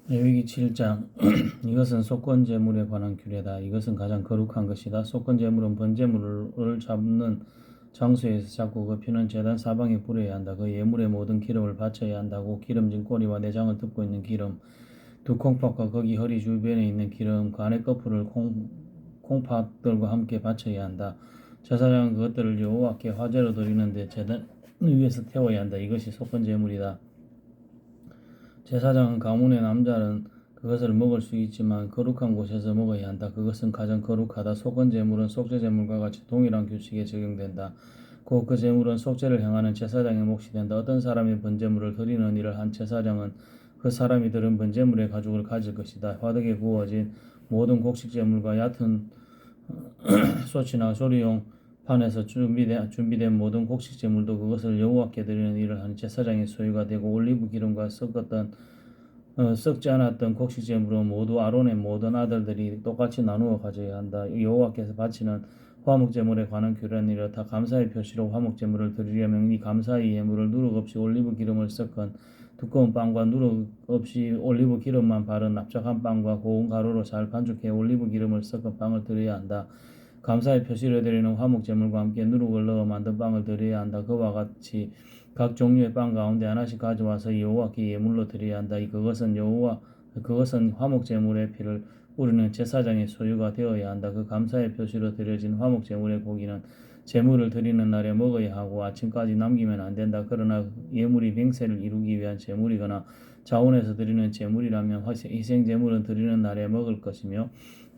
레위기 7장 이것은 속건제물에 관한 규례다. 이것은 가장 거룩한 것이다. 속건제물은 번제물을 잡는 장소에서 잡고 그 피는 제단 사방에 뿌려야 한다. 그 예물의 모든 기름을 바쳐야 한다고. 기름진 꼬리와 내장을 덮고 있는 기름, 두 콩팥과 거기 허리 주변에 있는 기름, 그 안의 거풀을 콩팥들과 함께 바쳐야 한다. 제사장은 그것들을 여호와께 화제로 드리는데 제단 위에서 태워야 한다. 이것이 속건제물이다. 제사장은 가문의 남자는 그것을 먹을 수 있지만 거룩한 곳에서 먹어야 한다. 그것은 가장 거룩하다. 속건 제물은 속죄 제물과 같이 동일한 규칙에 적용된다. 곧 그 제물은 속죄를 행하는 제사장의 몫이 된다. 어떤 사람이 번제물을 드리는 일을 한 제사장은 그 사람이 들은 번제물의 가죽을 가질 것이다. 화덕에 구워진 모든 곡식 제물과 얕은 소치나 조리용 판에서 준비된 모든 곡식 제물도 그것을 여호와께 드리는 일을 하는 제사장의 소유가 되고, 올리브 기름과 썩지 않았던 곡식 제물은 모두 아론의 모든 아들들이 똑같이 나누어 가져야 한다. 여호와께서 바치는 화목 제물에 관한 규례는 이렇다. 감사의 표시로 화목 제물을 드리려면 이 감사의 예물을 누룩 없이 올리브 기름을 섞은 두꺼운 빵과 누룩 없이 올리브 기름만 바른 납작한 빵과 고운 가루로 잘 반죽해 올리브 기름을 섞은 빵을 드려야 한다. 감사의 표시를 드리는 화목 제물과 함께 누룩을 넣어 만든 빵을 드려야 한다. 그와 같이 각 종류의 빵 가운데 하나씩 가져와서 여호와께 예물로 드려야 한다. 그것은 화목 제물의 피를 우리는 제사장의 소유가 되어야 한다. 그 감사의 표시로 드려진 화목 제물의 고기는 제물을 드리는 날에 먹어야 하고 아침까지 남기면 안 된다. 그러나 예물이 맹세를 이루기 위한 제물이거나 자원에서 드리는 제물이라면 희생 제물은 드리는 날에 먹을 것이며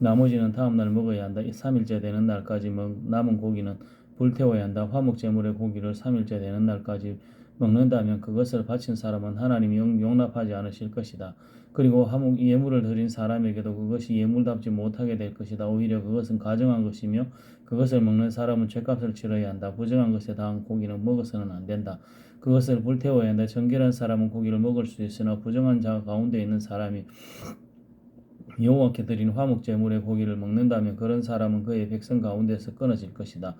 나머지는 다음날 먹어야 한다. 3일째 되는 날까지 남은 고기는 불태워야 한다. 화목 제물의 고기를 3일째 되는 날까지 먹는다면 그것을 바친 사람은 하나님이 용납하지 않으실 것이다. 그리고 화목 예물을 드린 사람에게도 그것이 예물답지 못하게 될 것이다. 오히려 그것은 가정한 것이며 그것을 먹는 사람은 죗값을 치러야 한다. 부정한 것에 당한 고기는 먹어서는 안 된다. 그것을 불태워야 한다. 정결한 사람은 고기를 먹을 수 있으나 부정한 자 가운데 있는 사람이 여호와께 드린 화목 제물의 고기를 먹는다면 그런 사람은 그의 백성 가운데서 끊어질 것이다.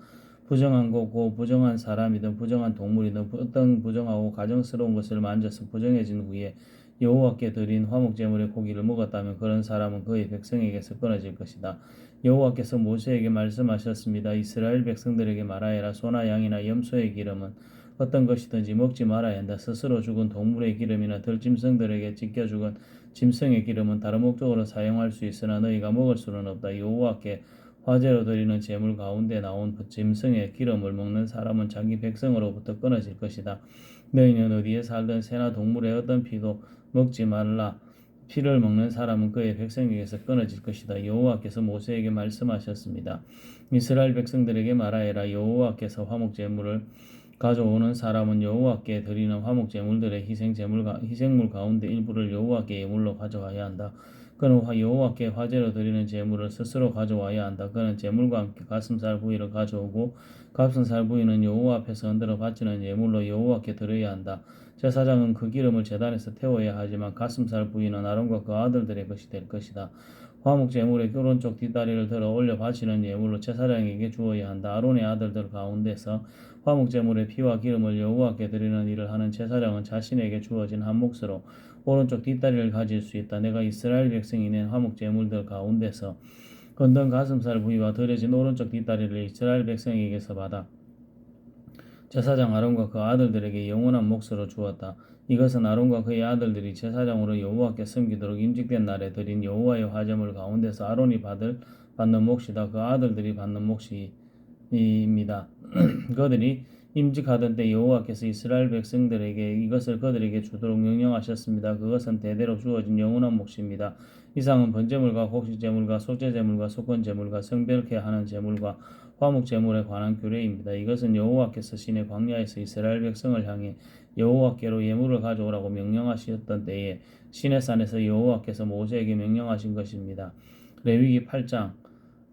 부정한 거고 부정한 사람이든 부정한 동물이든 어떤 부정하고 가정스러운 것을 만져서 부정해진 후에 여호와께 드린 화목 제물의 고기를 먹었다면 그런 사람은 그의 백성에게서 끊어질 것이다. 여호와께서 모세에게 말씀하셨습니다. 이스라엘 백성들에게 말하여라. 소나 양이나 염소의 기름은 어떤 것이든지 먹지 말아야 한다. 스스로 죽은 동물의 기름이나 들짐승들에게 찢겨 죽은 짐승의 기름은 다른 목적으로 사용할 수 있으나 너희가 먹을 수는 없다. 여호와께 화제로 드리는 제물 가운데 나온 짐승의 기름을 먹는 사람은 자기 백성으로부터 끊어질 것이다. 너희는 어디에 살든 새나 동물의 어떤 피도 먹지 말라. 피를 먹는 사람은 그의 백성에게서 끊어질 것이다. 여호와께서 모세에게 말씀하셨습니다. 이스라엘 백성들에게 말하여라. 여호와께서 화목 제물을 가져오는 사람은 여호와께 드리는 화목 제물들의 희생물 가운데 일부를 여호와께 예물로 가져와야 한다. 그는 여호와께 화제로 드리는 제물을 스스로 가져와야 한다. 그는 제물과 함께 가슴살 부위를 가져오고 가슴살 부위는 여호와 앞에서 흔들어 바치는 예물로 여호와께 드려야 한다. 제사장은 그 기름을 제단에서 태워야 하지만 가슴살 부위는 아론과 그 아들들의 것이 될 것이다. 화목 제물의 오른쪽 뒷다리를 들어 올려 바치는 예물로 제사장에게 주어야 한다. 아론의 아들들 가운데서 화목 제물의 피와 기름을 여호와께 드리는 일을 하는 제사장은 자신에게 주어진 한 몫으로 오른쪽 뒷다리를 가질 수 있다. 내가 이스라엘 백성이 낸 화목 제물들 가운데서 건든 가슴살 부위와 드려진 오른쪽 뒷다리를 이스라엘 백성에게서 받아 제사장 아론과 그 아들들에게 영원한 몫으로 주었다. 이것은 아론과 그의 아들들이 제사장으로 여호와께 섬기도록 임직된 날에 드린 여호와의 화제물 가운데서 아론이 받는 몫이다. 그 아들들이 받는 몫입니다. 그들이 임직하던 때 여호와께서 이스라엘 백성들에게 이것을 그들에게 주도록 명령하셨습니다. 그것은 대대로 주어진 영원한 몫입니다. 이상은 번제물과 곡식제물과 속죄제물과 속건제물과 성별케 하는 제물과 화목제물에 관한 규례입니다. 이것은 여호와께서 시내 광야에서 이스라엘 백성을 향해 여호와께로 예물을 가져오라고 명령하셨던 때에 시내산에서 여호와께서 모세에게 명령하신 것입니다. 레위기 8장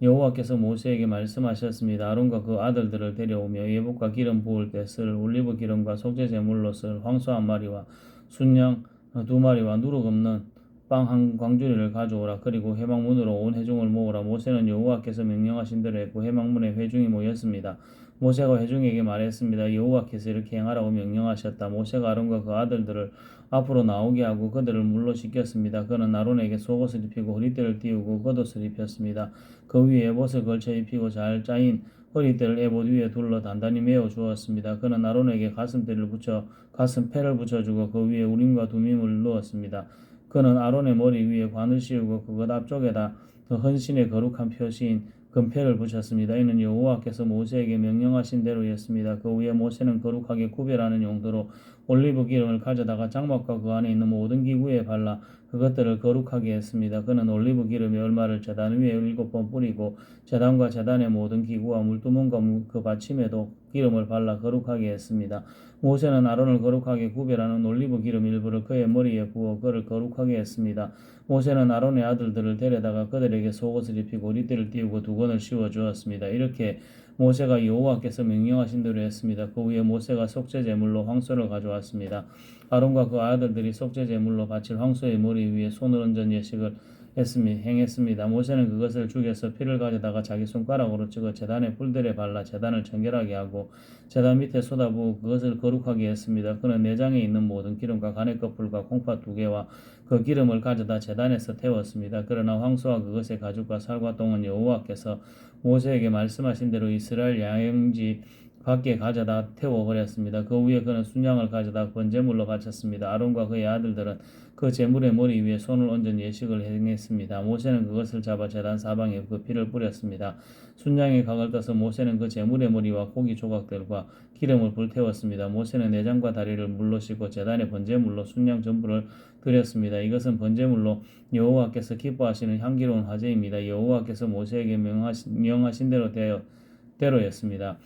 여호와께서 모세에게 말씀하셨습니다. 아론과 그 아들들을 데려오며 예복과 기름 부을 때 쓸 올리브 기름과 속죄 제물로 쓸 황소 한 마리와 순양 두 마리와 누룩 없는 빵 한 광주리를 가져오라. 그리고 회막문으로 온 회중을 모으라. 모세는 여호와께서 명령하신 대로 했고 회막문에 회중이 모였습니다. 모세가 회중에게 말했습니다. 여호와께서 이렇게 행하라고 명령하셨다. 모세가 아론과 그 아들들을 앞으로 나오게 하고 그들을 물로 씻겼습니다. 그는 아론에게 속옷을 입히고 허리띠를 띄우고 겉옷을 입혔습니다. 그 위에 에봇을 걸쳐 입히고 잘 짜인 허리띠를 에봇 위에 둘러 단단히 메어 주었습니다. 그는 아론에게 가슴패를 붙여주고 그 위에 우림과 두밈을 넣었습니다. 그는 아론의 머리 위에 관을 씌우고 그것 앞쪽에다 그 헌신의 거룩한 표시인 금패를 붙였습니다. 이는 여호와께서 모세에게 명령하신 대로였습니다. 그 후에 모세는 거룩하게 구별하는 용도로 올리브 기름을 가져다가 장막과 그 안에 있는 모든 기구에 발라 그것들을 거룩하게 했습니다. 그는 올리브 기름의 얼마를 제단 위에 7번 뿌리고 제단과 제단의 모든 기구와 물두멍과 그 받침에도 기름을 발라 거룩하게 했습니다. 모세는 아론을 거룩하게 구별하는 올리브 기름 일부를 그의 머리에 부어 그를 거룩하게 했습니다. 모세는 아론의 아들들을 데려다가 그들에게 속옷을 입히고 허리띠를 띄우고 두건을 씌워 주었습니다. 이렇게 모세가 여호와께서 명령하신 대로 했습니다. 그 후에 모세가 속죄 제물로 황소를 가져왔습니다. 아론과 그 아들들이 속죄 제물로 바칠 황소의 머리 위에 손을 얹은 예식을 행했습니다. 모세는 그것을 죽여서 피를 가져다가 자기 손가락으로 찍어 제단의 뿔들에 발라 제단을 정결하게 하고 제단 밑에 쏟아부어 그것을 거룩하게 했습니다. 그는 내장에 있는 모든 기름과 간의 껍질과 콩팥 2개와 그 기름을 가져다 제단에서 태웠습니다. 그러나 황소와 그것의 가죽과 살과 똥은 여호와께서 모세에게 말씀하신 대로 이스라엘 양용지 밖에 가져다 태워버렸습니다. 그 위에 그는 순양을 가져다 번제물로 바쳤습니다. 아론과 그의 아들들은 그 제물의 머리 위에 손을 얹은 예식을 행했습니다. 모세는 그것을 잡아 제단 사방에 그 피를 뿌렸습니다. 순양의 각을 떠서 모세는 그 제물의 머리와 고기 조각들과 기름을 불태웠습니다. 모세는 내장과 다리를 물로 씻고 제단의 번제물로 순양 전부를 드렸습니다. 이것은 번제물로 여호와께서 기뻐하시는 향기로운 화제입니다. 여호와께서 모세에게 명하신 대로였습니다.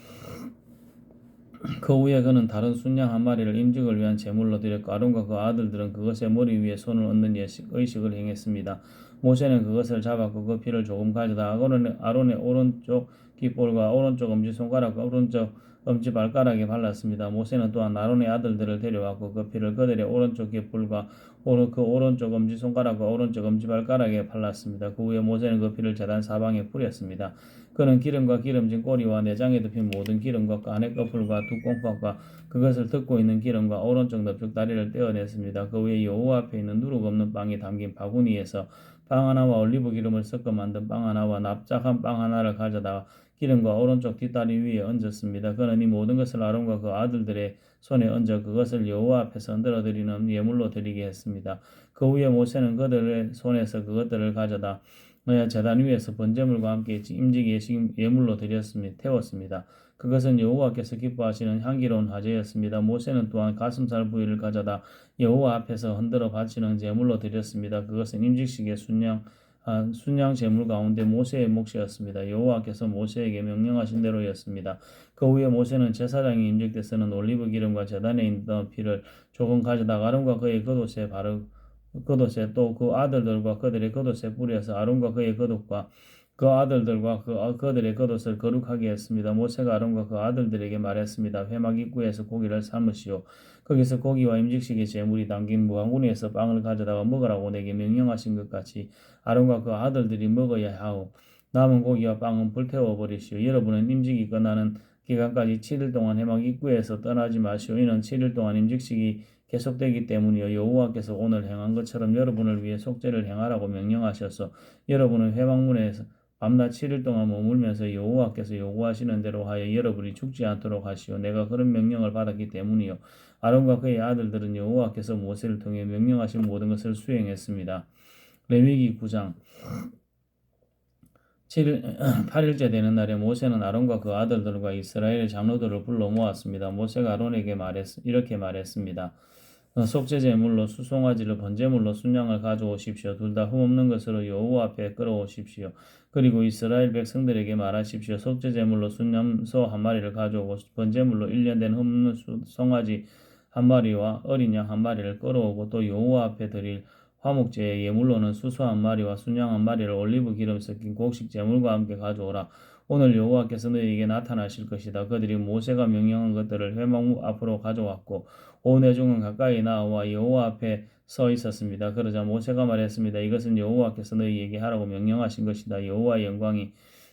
그 후에 그는 다른 순양 한 마리를 임직을 위한 제물로 드렸고 아론과 그 아들들은 그것의 머리 위에 손을 얹는 의식을 행했습니다. 모세는 그것을 잡았고 그 피를 조금 가져다 아론의 오른쪽 깃볼과 오른쪽 엄지손가락과 오른쪽 엄지발가락에 발랐습니다. 모세는 또한 아론의 아들들을 데려왔고 그 피를 그들의 오른쪽 깃볼과 그 오른쪽 엄지손가락과 오른쪽 엄지발가락에 발랐습니다. 그 후에 모세는 그 피를 제단 사방에 뿌렸습니다. 그는 기름과 기름진 꼬리와 내장에 덮인 모든 기름과 안의 꺼풀과 두 꽁팥과 그것을 덮고 있는 기름과 오른쪽 넓적 다리를 떼어냈습니다. 그 위에 여호와 앞에 있는 누룩 없는 빵이 담긴 바구니에서 빵 하나와 올리브 기름을 섞어 만든 빵 하나와 납작한 빵 하나를 가져다가 기름과 오른쪽 뒷다리 위에 얹었습니다. 그는 이 모든 것을 아론과 그 아들들의 손에 얹어 그것을 여호와 앞에서 흔들어 드리는 예물로 드리게 했습니다. 그 후에 모세는 그들의 손에서 그것들을 가져다 제단 위에서 번제물과 함께 임직 예물로 태웠습니다. 그것은 여호와께서 기뻐하시는 향기로운 화제였습니다. 모세는 또한 가슴살 부위를 가져다 여호와 앞에서 흔들어 바치는 제물로 드렸습니다. 그것은 임직식의 순양 제물 가운데 모세의 몫이었습니다. 여호와께서 모세에게 명령하신 대로였습니다. 그 후에 모세는 제사장이 임직돼서는 올리브 기름과 제단에 있던 피를 조금 가져다가 아론과 그의 겉옷에 또 그 아들들과 그들의 겉옷에 뿌려서 아론과 그의 겉옷과 그 아들들과 그들의 겉옷을 거룩하게 했습니다. 모세가 아론과 그 아들들에게 말했습니다. 회막 입구에서 고기를 삶으시오. 거기서 고기와 임직식의 제물이 담긴 무화과에서 빵을 가져다가 먹으라고 내게 명령하신 것 같이 아론과 그 아들들이 먹어야 하오. 남은 고기와 빵은 불태워 버리시오. 여러분은 임직이 끝나는 기간까지 7일 동안 회막 입구에서 떠나지 마시오. 이는 7일 동안 임직식이 계속되기 때문이요. 여호와께서 오늘 행한 것처럼 여러분을 위해 속죄를 행하라고 명령하셔서 여러분은 회막문에서 밤낮 7일 동안 머물면서 여호와께서 요구하시는 대로 하여 여러분이 죽지 않도록 하시오. 내가 그런 명령을 받았기 때문이요. 아론과 그의 아들들은 여호와께서 모세를 통해 명령하신 모든 것을 수행했습니다. 레위기 9장 8일째 되는 날에 모세는 아론과 그 아들들과 이스라엘의 장로들을 불러 모았습니다. 모세가 아론에게 이렇게 말했습니다. 속죄 제물로 수송아지를 번제물로 순양을 가져오십시오. 둘 다 흠없는 것으로 여호와 앞에 끌어오십시오. 그리고 이스라엘 백성들에게 말하십시오. 속죄 제물로 순염소 한 마리를 가져오고 번제물로 1년 된 흠없는 송아지 한 마리와 어린 양 한 마리를 끌어오고 또 여호와 앞에 드릴 화목제의 예물로는 수소 한 마리와 순양 한 마리를 올리브 기름 섞인 곡식 제물과 함께 가져오라. 오늘 여호와께서 너희에게 나타나실 것이다. 그들이 모세가 명령한 것들을 회막 앞으로 가져왔고 온 회중은 가까이 나와 여호와 앞에 서 있었습니다. 그러자 모세가 말했습니다. 이것은 여호와께서 너희에게 하라고 명령하신 것이다. 여호와의 영광이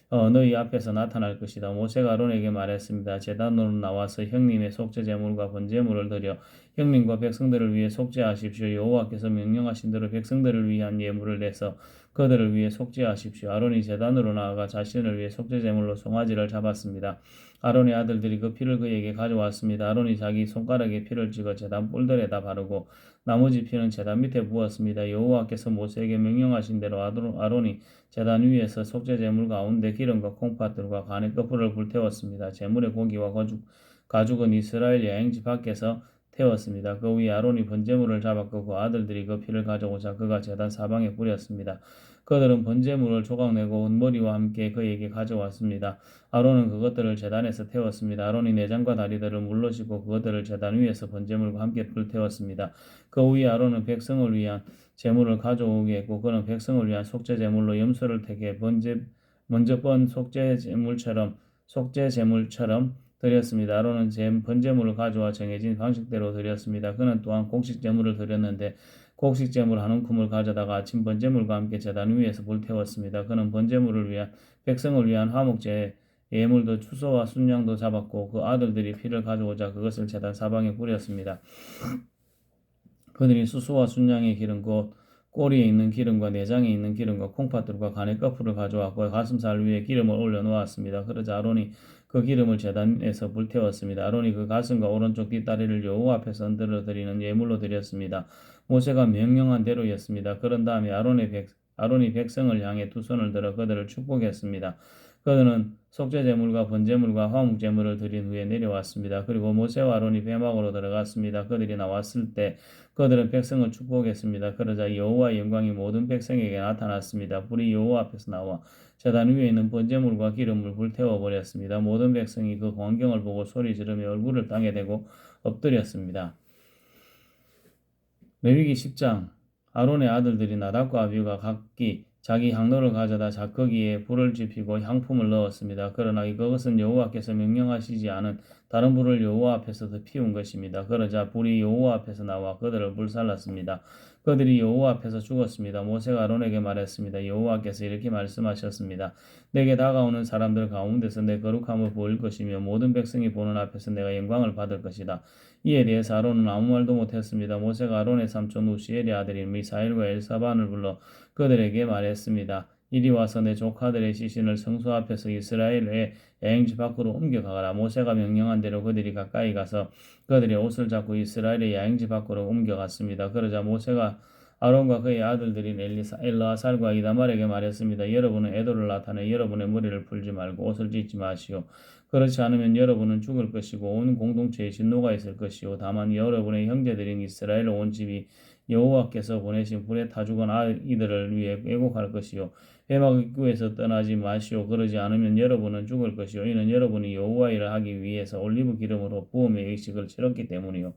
너희 앞에서 나타날 것이다. 모세가 아론에게 말했습니다. 제단으로 나와서 형님의 속죄 제물과 번제물을 드려 형님과 백성들을 위해 속죄하십시오. 여호와께서 명령하신 대로 백성들을 위한 예물을 내서 그들을 위해 속죄하십시오. 아론이 제단으로 나아가 자신을 위해 속죄 제물로 송아지를 잡았습니다. 아론의 아들들이 그 피를 그에게 가져왔습니다. 아론이 자기 손가락에 피를 찍어 제단 뿔들에다 바르고 나머지 피는 제단 밑에 부었습니다. 여호와께서 모세에게 명령하신 대로 아론이 제단 위에서 속죄 제물 가운데 기름과 콩팥들과 간의 거풀을 불태웠습니다. 제물의 고기와 가죽은 이스라엘 여행지 밖에서 태웠습니다. 그 위에 아론이 번제물을 잡았고 그 아들들이 그 피를 가져오자 그가 제단 사방에 뿌렸습니다. 그들은 번제물을 조각내고 온머리와 함께 그에게 가져왔습니다. 아론은 그것들을 제단에서 태웠습니다. 아론이 내장과 다리들을 물로 씻고 그것들을 제단 위에서 번제물과 함께 불태웠습니다. 그 위에 아론은 백성을 위한 제물을 가져오게 했고 그는 백성을 위한 속죄 제물로 염소를 택해 먼저 번 속죄 제물처럼 드렸습니다. 아론은 번제물을 가져와 정해진 방식대로 드렸습니다. 그는 또한 곡식 제물을 드렸는데 곡식 제물 한 움큼을 가져다가 아침 번제물과 함께 제단 위에서 불태웠습니다. 그는 번제물을 위한 백성을 위한 화목제 예물도 추소와 순양도 잡았고 그 아들들이 피를 가져오자 그것을 제단 사방에 뿌렸습니다. 그들이 수수와 순양의 기름 곧 꼬리에 있는 기름과 내장에 있는 기름과 콩팥들과 간의 거풀을 가져왔고 가슴살 위에 기름을 올려 놓았습니다. 그러자 아론이 그 기름을 제단에서 불태웠습니다. 아론이 그 가슴과 오른쪽 뒷다리를 여호와 앞에서 흔들어 드리는 예물로 드렸습니다. 모세가 명령한 대로였습니다. 그런 다음에 아론이 백성을 향해 두 손을 들어 그들을 축복했습니다. 그들은 속죄 제물과 번제물과 화목 제물을 드린 후에 내려왔습니다. 그리고 모세와 아론이 회막으로 들어갔습니다. 그들이 나왔을 때 그들은 백성을 축복했습니다. 그러자 여호와의 영광이 모든 백성에게 나타났습니다. 불이 여호와 앞에서 나와 제단 위에 있는 번제물과 기름을 불태워 버렸습니다. 모든 백성이 그 광경을 보고 소리 지르며 얼굴을 땅에 대고 엎드렸습니다. 레위기 10장 아론의 아들들이 나답과 아비후가 각기 자기 향로를 가져다 거기에 불을 지피고 향품을 넣었습니다. 그러나 이것은 여호와께서 명령하시지 않은 다른 불을 여호와 앞에서 더 피운 것입니다. 그러자 불이 여호와 앞에서 나와 그들을 불살랐습니다. 그들이 여호와 앞에서 죽었습니다. 모세가 아론에게 말했습니다. 여호와께서 이렇게 말씀하셨습니다. 내게 다가오는 사람들 가운데서 내 거룩함을 보일 것이며 모든 백성이 보는 앞에서 내가 영광을 받을 것이다. 이에 대해서 아론은 아무 말도 못했습니다. 모세가 아론의 삼촌 우시엘의 아들인 미사엘과 엘사반을 불러 그들에게 말했습니다. 이리 와서 내 조카들의 시신을 성소 앞에서 이스라엘의 여행지 밖으로 옮겨가라. 모세가 명령한 대로 그들이 가까이 가서 그들의 옷을 잡고 이스라엘의 여행지 밖으로 옮겨갔습니다. 그러자 모세가 아론과 그의 아들들인 엘르아살과 이다말에게 말했습니다. 여러분은 애도를 나타내 여러분의 머리를 풀지 말고 옷을 찢지 마시오. 그렇지 않으면 여러분은 죽을 것이고 온 공동체에 진노가 있을 것이요. 다만 여러분의 형제들인 이스라엘 온 집이 여호와께서 보내신 불에 타 죽은 이들을 위해 왜곡할 것이요. 회막 입구에서 떠나지 마시오. 그러지 않으면 여러분은 죽을 것이요. 이는 여러분이 여호와 일을 하기 위해서 올리브 기름으로 부음의 의식을 치렀기 때문이요.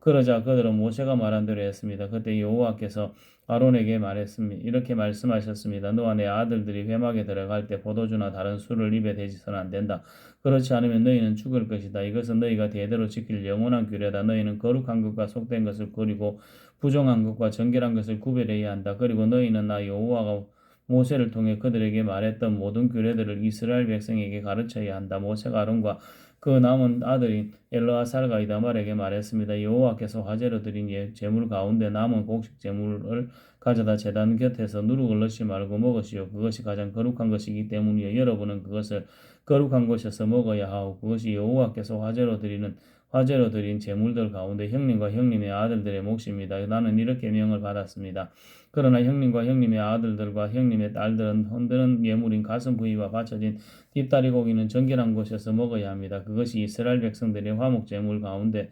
그러자 그들은 모세가 말한 대로 했습니다. 그때 여호와께서 아론에게 말했습니다. 이렇게 말씀하셨습니다. 너와 내 아들들이 회막에 들어갈 때 포도주나 다른 술을 입에 대지서는 안 된다. 그렇지 않으면 너희는 죽을 것이다. 이것은 너희가 대대로 지킬 영원한 규례다. 너희는 거룩한 것과 속된 것을 버리고 부정한 것과 정결한 것을 구별해야 한다. 그리고 너희는 나 여호와가 모세를 통해 그들에게 말했던 모든 규례들을 이스라엘 백성에게 가르쳐야 한다. 모세가 아론과 그 남은 아들인 엘르아살과 이다말에게 말했습니다. 여호와께서 화제로 드린 제물 가운데 남은 곡식 제물을 가져다 제단 곁에서 누룩을 넣지 말고 먹으시오. 그것이 가장 거룩한 것이기 때문이요. 여러분은 그것을 거룩한 곳에서 먹어야 하고 그것이 여호와께서 화제로 드린 제물들 가운데 형님과 형님의 아들들의 몫입니다. 나는 이렇게 명을 받았습니다. 그러나 형님과 형님의 아들들과 형님의 딸들은 흔드는 예물인 가슴 부위와 받쳐진 뒷다리 고기는 정결한 곳에서 먹어야 합니다. 그것이 이스라엘 백성들의 화목 제물 가운데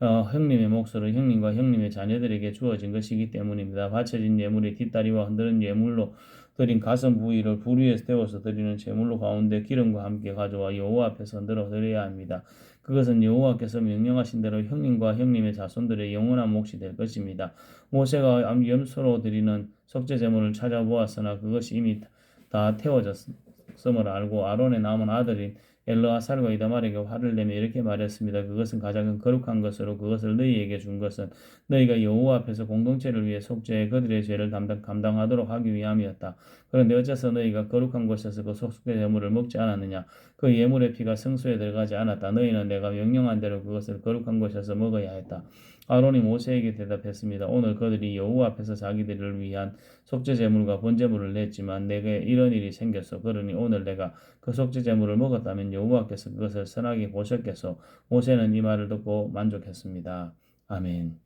형님의 몫으로 형님과 형님의 자녀들에게 주어진 것이기 때문입니다. 받쳐진 예물의 뒷다리와 흔드는 예물로 드린 가슴 부위를 불 위에 태워서 드리는 제물로 가운데 기름과 함께 가져와 여호와 앞에서 흔들어 드려야 합니다. 그것은 여호와께서 명령하신 대로 형님과 형님의 자손들의 영원한 몫이 될 것입니다. 모세가 염소로 드리는 속죄 제물을 찾아보았으나 그것이 이미 다 태워졌음을 알고 아론의 남은 아들인 엘르아살과 이다말에게 화를 내며 이렇게 말했습니다. 그것은 가장 거룩한 것으로 그것을 너희에게 준 것은 너희가 여호와 앞에서 공동체를 위해 속죄해 그들의 죄를 감당하도록 하기 위함이었다. 그런데 어째서 너희가 거룩한 곳에서 그 속죄 제물을 먹지 않았느냐? 그 예물의 피가 성소에 들어가지 않았다. 너희는 내가 명령한 대로 그것을 거룩한 곳에서 먹어야 했다. 아론이 모세에게 대답했습니다. 오늘 그들이 여호와 앞에서 자기들을 위한 속죄 제물과 번제물을 냈지만 내게 이런 일이 생겼어. 그러니 오늘 내가 그 속죄 제물을 먹었다면 여호와께서 그것을 선하게 보셨겠소. 모세는 이 말을 듣고 만족했습니다. 아멘.